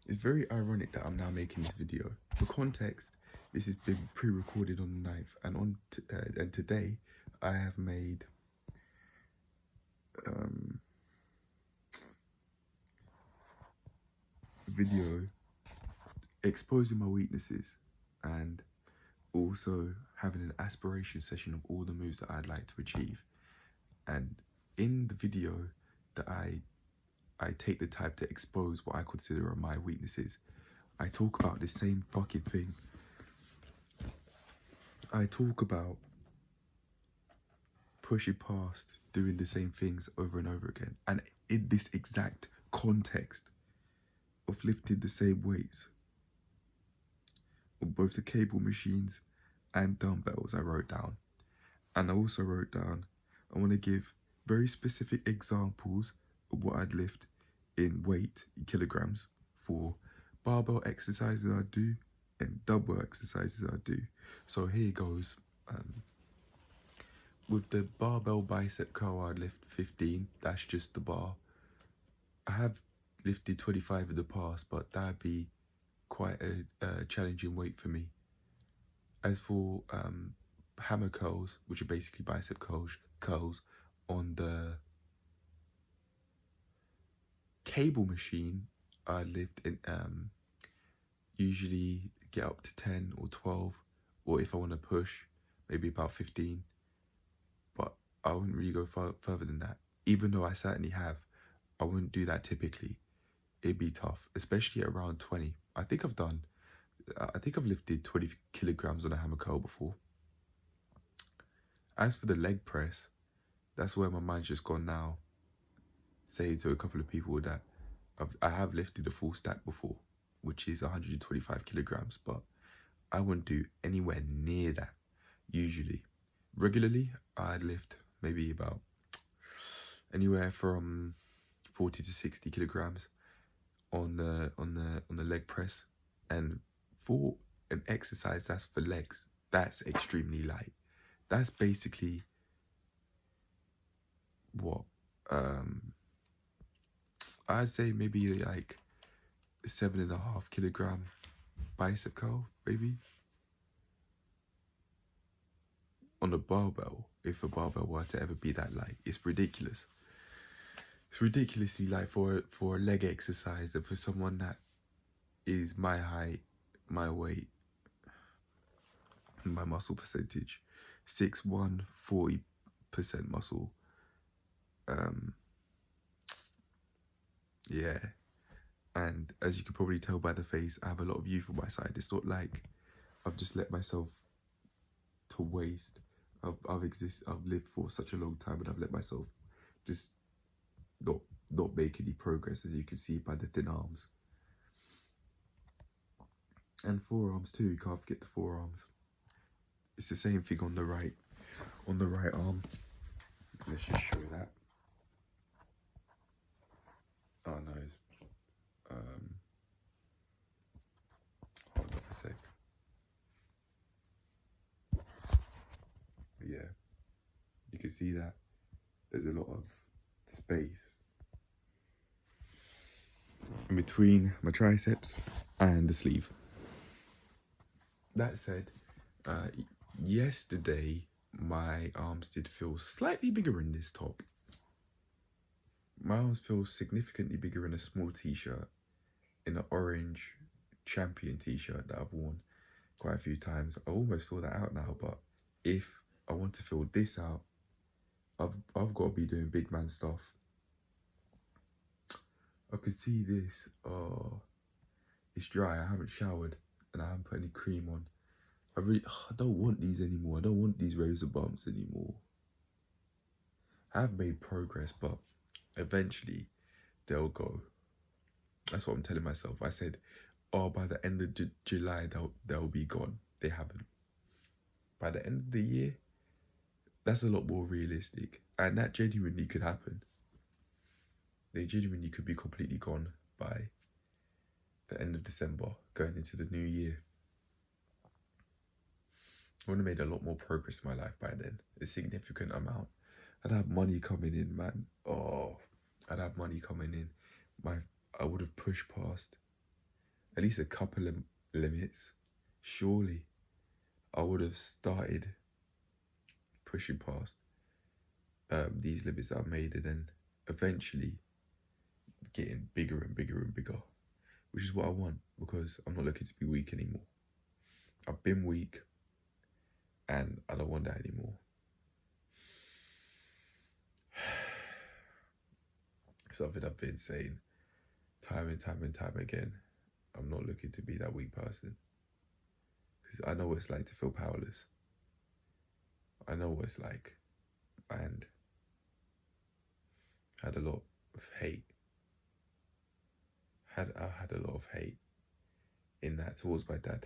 It's very ironic that I'm now making this video. For context, this has been pre-recorded on the 9th, and today I have made a video exposing my weaknesses and also having an aspiration session of all the moves that I'd like to achieve. And in the video that I take the time to expose what I consider are my weaknesses, I talk about the same fucking thing. I talk about pushing past, doing the same things over and over again. And in this exact context of lifting the same weights on both the cable machines and dumbbells, I wrote down. And I also wrote down, I want to give very specific examples of what I'd lift in weight, in kilograms, for barbell exercises I do and dumbbell exercises I do. So here goes. With the barbell bicep curl, I'd lift 15. That's just the bar. I have lifted 25 in the past, but that'd be quite a challenging weight for me. As for hammer curls, which are basically bicep curls on the cable machine, I lift in usually get up to 10 or 12, or if I want to push, maybe about 15. But I wouldn't really go further than that. Even though I certainly have, I wouldn't do that typically. It'd be tough, especially at around 20. I think I've lifted 20 kilograms on a hammer curl before. As for the leg press, that's where my mind's just gone now. Say to a couple of people that I have lifted a full stack before, which is 125 kilograms, but I wouldn't do anywhere near that usually. Regularly, I'd lift maybe about anywhere from 40 to 60 kilograms on the leg press. And for an exercise that's for legs, that's extremely light. That's basically what I'd say maybe like 7.5 kilogram bicep curl, maybe. On a barbell, if a barbell were to ever be that light, it's ridiculous. It's ridiculously light for a leg exercise, and for someone that is my height, my weight, my muscle percentage, 6'1", 40% muscle. Yeah. And as you can probably tell by the face, I have a lot of youth on my side. It's not like I've just let myself to waste. I've lived for such a long time, and I've let myself just not make any progress, as you can see by the thin arms. And forearms too, you can't forget the forearms. It's the same thing on the right arm. Let's just show that. Oh no, hold up a sec. But yeah, you can see that there's a lot of space in between my triceps and the sleeve. That said, yesterday my arms did feel slightly bigger in this top. My arms feel significantly bigger in a small t-shirt, in an orange Champion t-shirt that I've worn quite a few times. I almost feel that out now, but if I want to fill this out, I've got to be doing big man stuff. I could see this. Oh, it's dry. I haven't showered and I haven't put any cream on. I don't want these anymore. I don't want these razor bumps anymore. I have made progress, but eventually they'll go. That's what I'm telling myself. I said, oh, by the end of July, they'll be gone. They haven't. By the end of the year, that's a lot more realistic. And that genuinely could happen. They genuinely could be completely gone by the end of December, going into the new year. I would have made a lot more progress in my life by then. A significant amount. I'd have money coming in, man. Oh, I'd have money coming in. I would have pushed past at least a couple of limits, surely I would have started pushing past these limits that I've made, and then eventually getting bigger and bigger and bigger, which is what I want, because I'm not looking to be weak anymore. I've been weak and I don't want that anymore. Something I've been saying time and time again. I'm not looking to be that weak person, because I know what it's like to feel powerless. I know what it's like, and I had a lot of hate. I had a lot of hate in that towards my dad,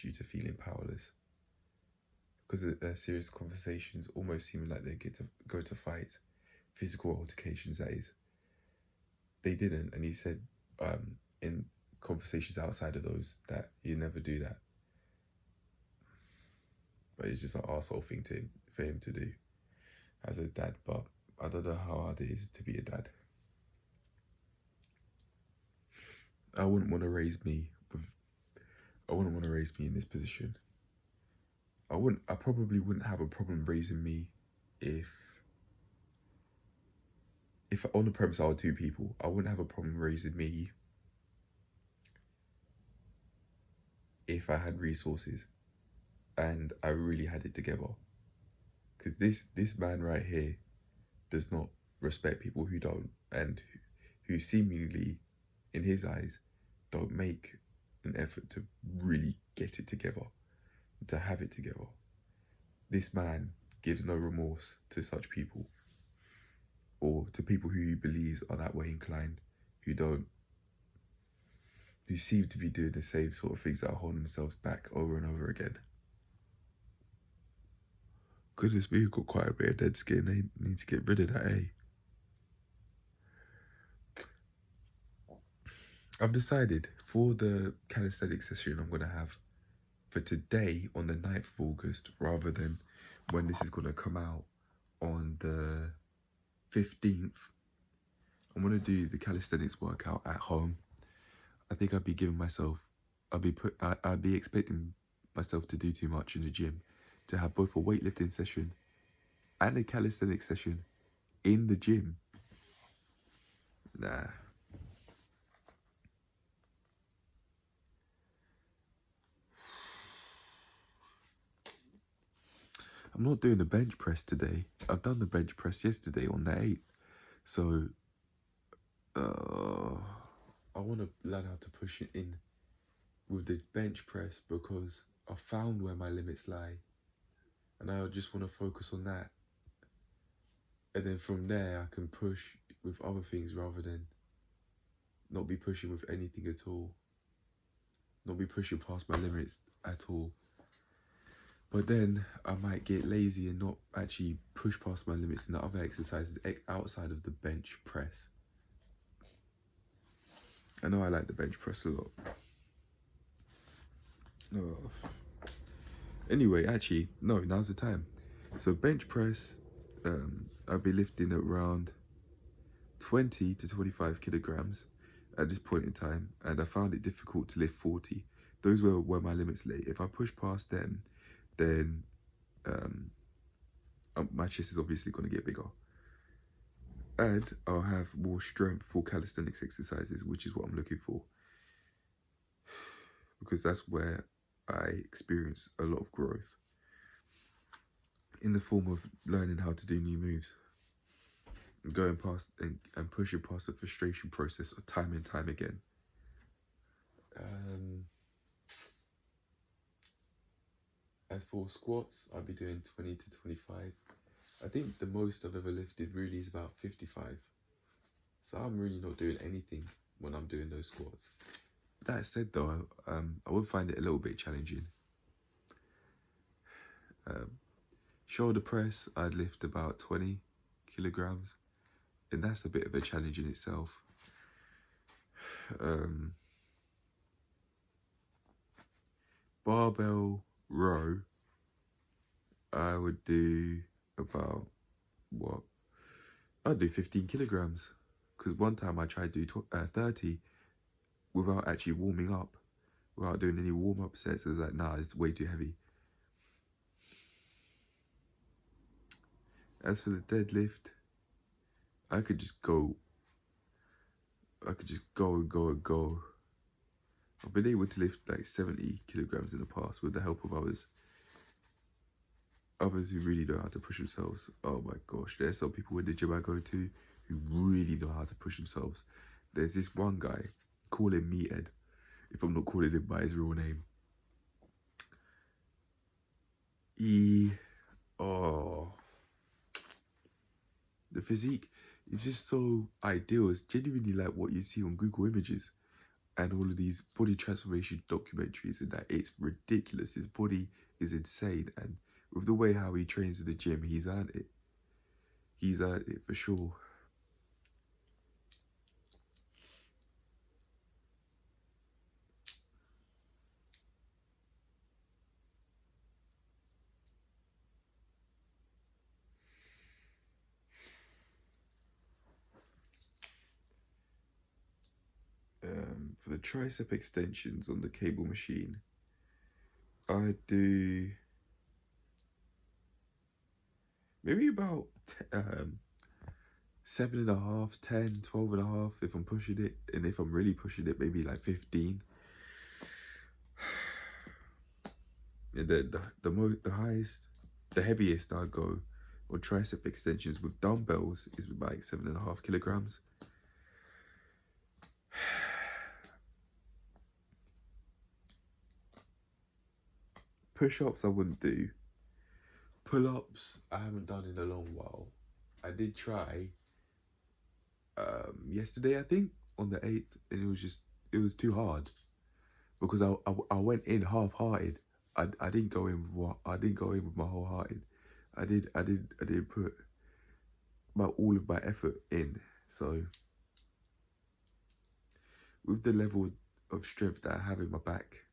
due to feeling powerless. Because their serious conversations almost seemed like they get to go to fights, physical altercations, that is. They didn't, and he said in conversations outside of those that he'd never do that. But it's just an arsehole thing for him to do as a dad. But I don't know how hard it is to be a dad. I wouldn't want to raise me in this position. I probably wouldn't have a problem raising me if on the premise I were two people. I wouldn't have a problem raising me if I had resources and I really had it together. Because this man right here does not respect people who don't, and who seemingly, in his eyes, don't make an effort to really get it together, to have it together. This man gives no remorse to such people, or to people who he believes are that way inclined, who seem to be doing the same sort of things that are holding themselves back over and over again. Goodness me, I've got quite a bit of dead skin. They need to get rid of that, eh? I've decided for the calisthenics session I'm going to have for today on the 9th of August, rather than when this is going to come out on the 15th, I'm going to do the calisthenics workout at home. I think I'd be expecting myself to do too much in the gym, to have both a weightlifting session and a calisthenics session in the gym. Nah. I'm not doing the bench press today. I've done the bench press yesterday on the 8th. So, I want to learn how to push it in with the bench press, because I found where my limits lie. And I just want to focus on that. And then from there, I can push with other things rather than not be pushing with anything at all. Not be pushing past my limits at all. But then I might get lazy and not actually push past my limits in the other exercises outside of the bench press. I know I like the bench press a lot. Oh. Anyway, actually, no, now's the time. So bench press, I'll be lifting around 20 to 25 kilograms at this point in time. And I found it difficult to lift 40. Those were where my limits lay. If I push past them, then my chest is obviously going to get bigger. And I'll have more strength for calisthenics exercises, which is what I'm looking for. Because that's where I experience a lot of growth, in the form of learning how to do new moves. And going past and pushing past the frustration process of time and time again. As for squats, I'll be doing 20 to 25. I think the most I've ever lifted really is about 55. So I'm really not doing anything when I'm doing those squats. That said though, I would find it a little bit challenging. Shoulder press, I'd lift about 20 kilograms. And that's a bit of a challenge in itself. Barbell row, I would do about, I'd do 15 kilograms. Because one time I tried to do 30 without actually warming up, without doing any warm-up sets. I was like, nah, it's way too heavy. As for the deadlift, I could just go and go. I've been able to lift like 70 kilograms in the past with the help of others who really know how to push themselves. Oh my gosh, there's some people in the gym I go to who really know how to push themselves. There's this one guy, call him Meathead, if I'm not calling him by his real name. The physique is just so ideal. It's genuinely like what you see on Google Images and all of these body transformation documentaries, and that it's ridiculous. His body is insane, and with the way how he trains in the gym, he's earned it. He's earned it for sure. For the tricep extensions on the cable machine, I do maybe about 7.5, 10, 12.5 if I'm pushing it, and if I'm really pushing it, maybe like 15. And then the heaviest I go on tricep extensions with dumbbells is like 7.5 kilograms. Push-ups I wouldn't do. Pull-ups I haven't done in a long while. I did try yesterday, I think, on the 8th, and it was too hard because I went in half-hearted. I didn't go in with my whole-hearted. I did put about all of my effort in. So with the level of strength that I have in my back,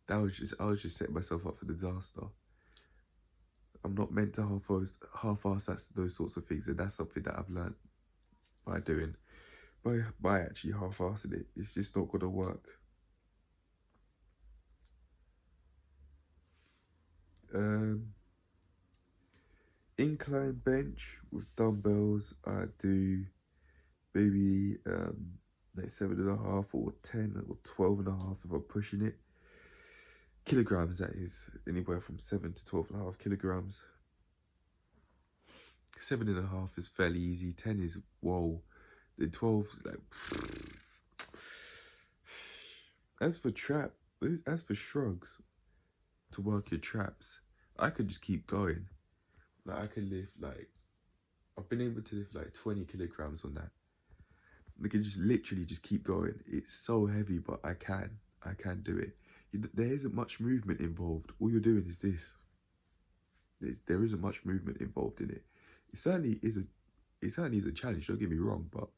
I was just setting myself up for disaster. I'm not meant to half-ass those sorts of things, and that's something that I've learned by doing, by actually half-assing it. It's just not gonna work. Incline bench with dumbbells, I do maybe like 7.5 or 10 or 12.5 if I'm pushing it. Kilograms, that is, anywhere from 7 to 12.5 kilograms. 7.5 is fairly easy. 10 is whoa. Then 12 is like. As for shrugs, to work your traps, I could just keep going. Like I can lift I've been able to lift like 20 kilograms on that. I can just literally just keep going. It's so heavy, but I can do it. There isn't much movement involved. All you're doing is this. There isn't much movement involved in it. It certainly is a challenge, don't get me wrong, but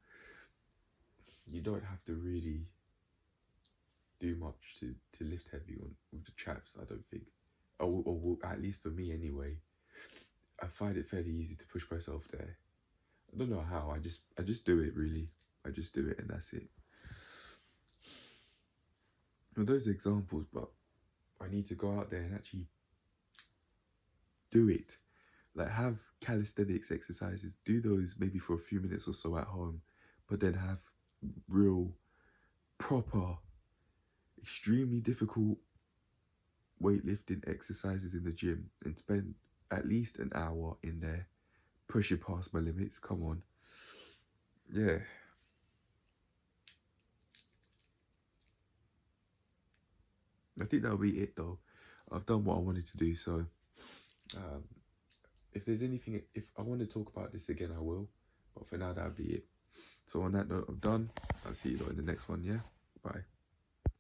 you don't have to really do much to lift heavy with the traps, I don't think. Or at least for me anyway. I find it fairly easy to push myself there. I don't know how, I just do it really. I just do it and that's it. Well, those are examples, but I need to go out there and actually do it. Like have calisthenics exercises, do those maybe for a few minutes or so at home, but then have real, proper, extremely difficult weightlifting exercises in the gym and spend at least an hour in there, pushing past my limits. Come on. Yeah. I think that'll be it though. I've done what I wanted to do, so if there's anything, if I want to talk about this again, I will, but for now that'll be it. So on that note, I'm done. I'll see you in the next one. Yeah, bye.